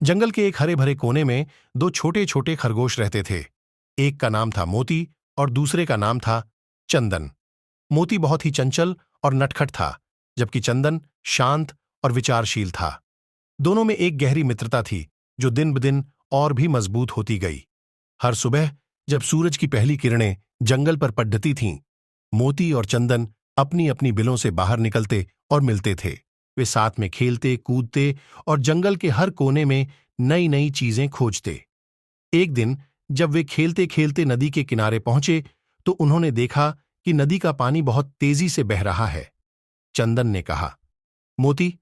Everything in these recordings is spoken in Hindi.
जंगल के एक हरे भरे कोने में दो छोटे छोटे खरगोश रहते थे। एक का नाम था मोती और दूसरे का नाम था चंदन। मोती बहुत ही चंचल और नटखट था, जबकि चंदन शांत और विचारशील था। दोनों में एक गहरी मित्रता थी जो दिन ब दिन और भी मजबूत होती गई। हर सुबह जब सूरज की पहली किरणें जंगल पर पड़ती थीं, मोती और चंदन अपनी अपनी बिलों से बाहर निकलते और मिलते थे। वे साथ में खेलते कूदते और जंगल के हर कोने में नई नई चीजें खोजते। एक दिन जब वे खेलते खेलते नदी के किनारे पहुंचे तो उन्होंने देखा कि नदी का पानी बहुत तेजी से बह रहा है। चंदन ने कहा, मोती,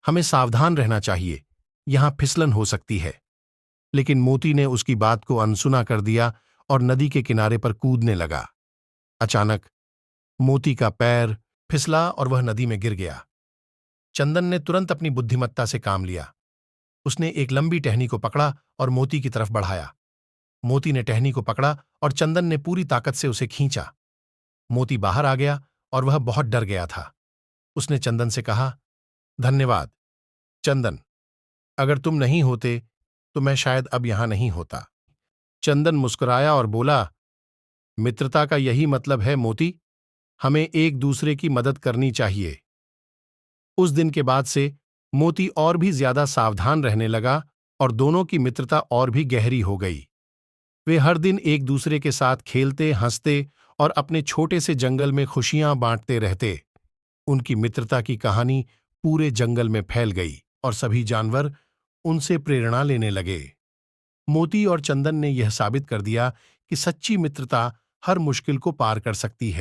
हमें सावधान रहना चाहिए, यहां फिसलन हो सकती है। लेकिन मोती ने उसकी बात को अनसुना कर दिया और नदी के किनारे पर कूदने लगा। अचानक मोती का पैर फिसला और वह नदी में गिर गया। चंदन ने तुरंत अपनी बुद्धिमत्ता से काम लिया। उसने एक लंबी टहनी को पकड़ा और मोती की तरफ बढ़ाया। मोती ने टहनी को पकड़ा और चंदन ने पूरी ताकत से उसे खींचा। मोती बाहर आ गया और वह बहुत डर गया था। उसने चंदन से कहा, धन्यवाद चंदन, अगर तुम नहीं होते तो मैं शायद अब यहां नहीं होता। चंदन मुस्कुराया और बोला, मित्रता का यही मतलब है मोती, हमें एक दूसरे की मदद करनी चाहिए। उस दिन के बाद से मोती और भी ज्यादा सावधान रहने लगा और दोनों की मित्रता और भी गहरी हो गई। वे हर दिन एक दूसरे के साथ खेलते हंसते और अपने छोटे से जंगल में खुशियां बांटते रहते। उनकी मित्रता की कहानी पूरे जंगल में फैल गई और सभी जानवर उनसे प्रेरणा लेने लगे। मोती और चंदन ने यह साबित कर दिया कि सच्ची मित्रता हर मुश्किल को पार कर सकती है।